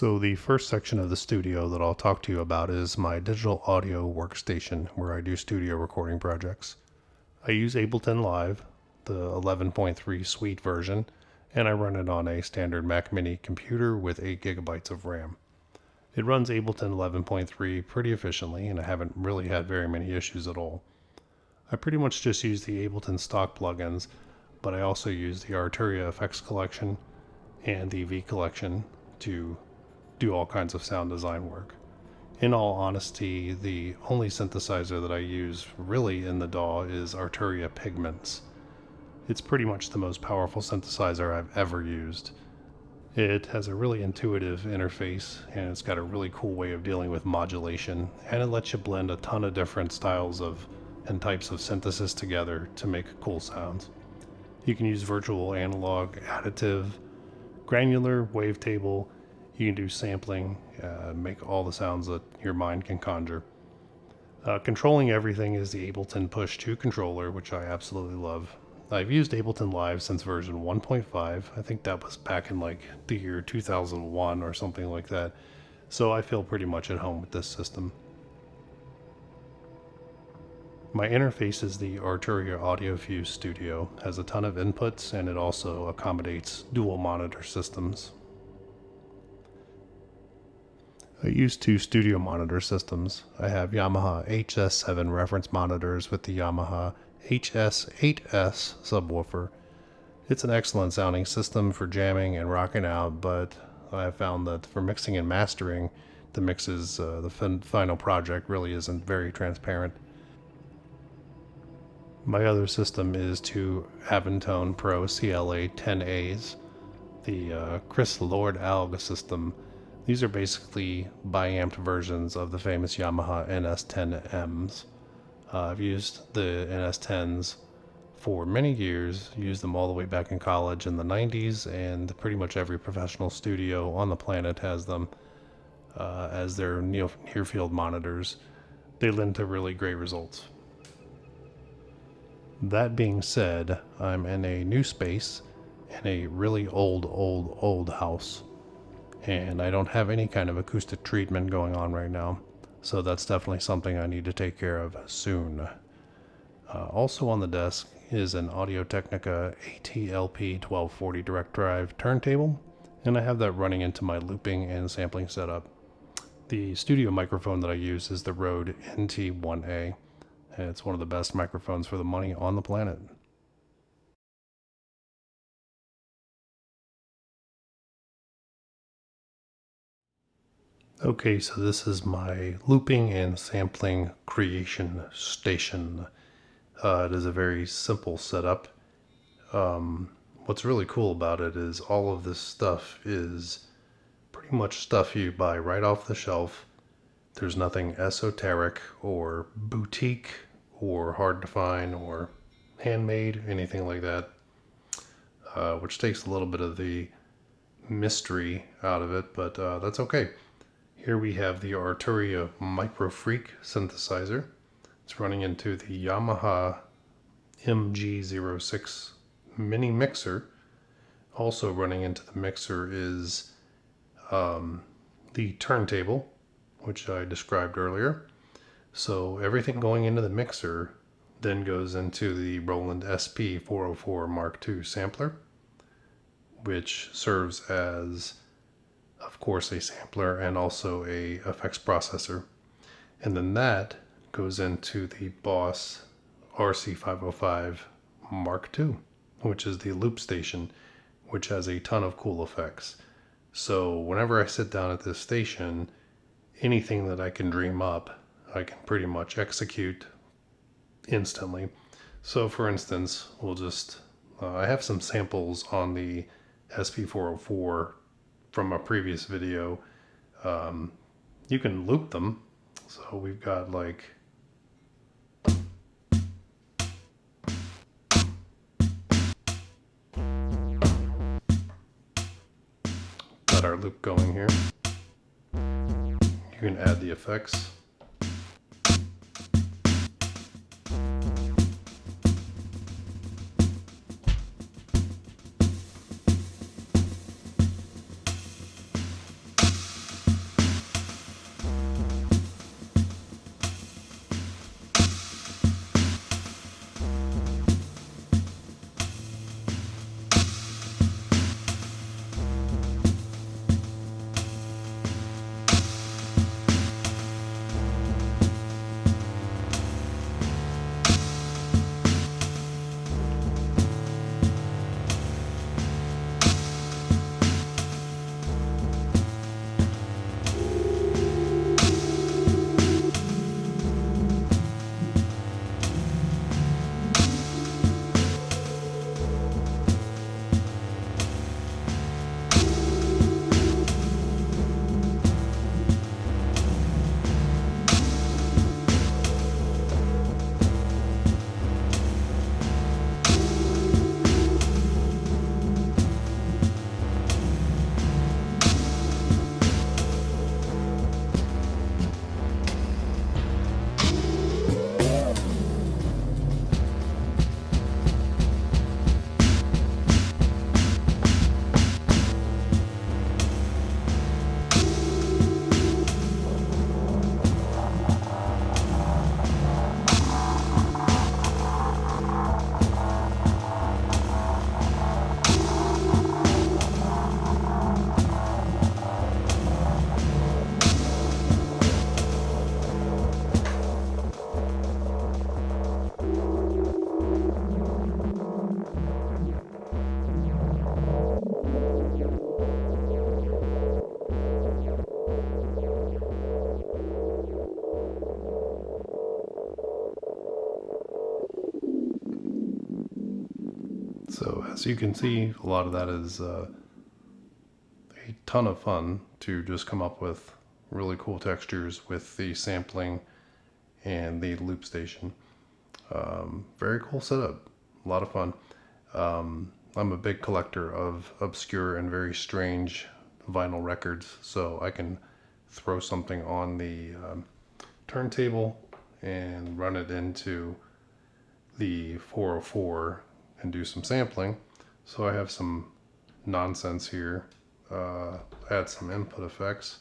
So the first section of the studio that I'll talk to you about is my digital audio workstation where I do studio recording projects. I use Ableton Live, the 11.3 suite version, and I run it on a standard Mac Mini computer with 8 gigabytes of RAM. It runs Ableton 11.3 pretty efficiently, and I haven't really had very many issues at all. I pretty much just use the Ableton stock plugins, but I also use the Arturia effects collection and the V collection to do all kinds of sound design work. In all honesty, the only synthesizer that I use really in the DAW is Arturia Pigments. It's pretty much the most powerful synthesizer I've ever used. It has a really intuitive interface, and it's got a really cool way of dealing with modulation, and it lets you blend a ton of different styles and types of synthesis together to make cool sounds. You can use virtual analog, additive, granular, wavetable. You can do sampling, make all the sounds that your mind can conjure. Controlling everything is the Ableton Push 2 controller, which I absolutely love. I've used Ableton Live since version 1.5. I think that was back in like the year 2001 or something like that. So I feel pretty much at home with this system. My interface is the Arturia AudioFuse Studio. It has a ton of inputs, and it also accommodates dual monitor systems. I use 2 studio monitor systems. I have Yamaha HS7 reference monitors with the Yamaha HS8S subwoofer. It's an excellent sounding system for jamming and rocking out, but I have found that for mixing and mastering, the mixes, the final project really isn't very transparent. My other system is 2 Ableton Pro CLA 10As, the Chris Lord ALG system. These are basically bi-amped versions of the famous Yamaha NS10Ms. I've used the NS10s for many years, used them all the way back in college in the 90s, and pretty much every professional studio on the planet has them as their near-field monitors. They lend to really great results. That being said, I'm in a new space in a really old house, and I don't have any kind of acoustic treatment going on right now, so that's definitely something I need to take care of soon. Also on the desk is an Audio-Technica AT-LP 1240 direct drive turntable, and I have that running into my looping and sampling setup. The studio microphone that I use is the Rode NT1A, and it's one of the best microphones for the money on the planet. Okay, so this is my looping and sampling creation station. It is a very simple setup. What's really cool about it is all of this stuff is pretty much stuff you buy right off the shelf. There's nothing esoteric or boutique or hard to find or handmade, anything like that, which takes a little bit of the mystery out of it, but that's okay. Here we have the Arturia Microfreak synthesizer. It's running into the Yamaha MG06 mini mixer. Also running into the mixer is the turntable, which I described earlier. So everything going into the mixer then goes into the Roland SP-404 Mark II sampler, which serves as, of course, a sampler and also a effects processor. And then that goes into the Boss RC-505 Mark II, which is the loop station, which has a ton of cool effects. So whenever I sit down at this station, anything that I can dream up, I can pretty much execute instantly. So for instance, I have some samples on the SP-404 from a previous video. You can loop them. So we've got like got our loop going here. You can add the effects. So as you can see, a lot of that is a ton of fun to just come up with really cool textures with the sampling and the loop station. Very cool setup, a lot of fun. I'm a big collector of obscure and very strange vinyl records, so I can throw something on the turntable and run it into the 404 and do some sampling. So I have some nonsense here, add some input effects.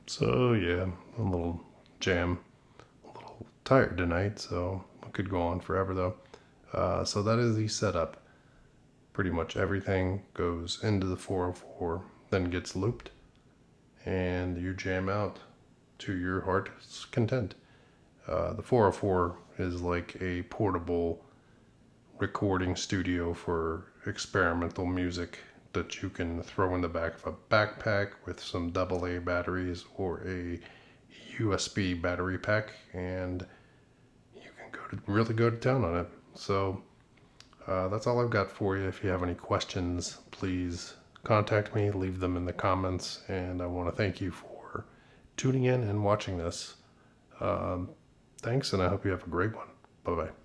So yeah, a little jam, a little tired tonight, so I could go on forever though. So that is the setup. Pretty much everything goes into the 404, then gets looped, and you jam out to your heart's content. The 404 is like a portable recording studio for experimental music that you can throw in the back of a backpack with some AA batteries or a USB battery pack, and you can really go to town on it. So that's all I've got for you. If you have any questions, please contact me, leave them in the comments, and I want to thank you for tuning in and watching this. Thanks, and I hope you have a great one. Bye-bye.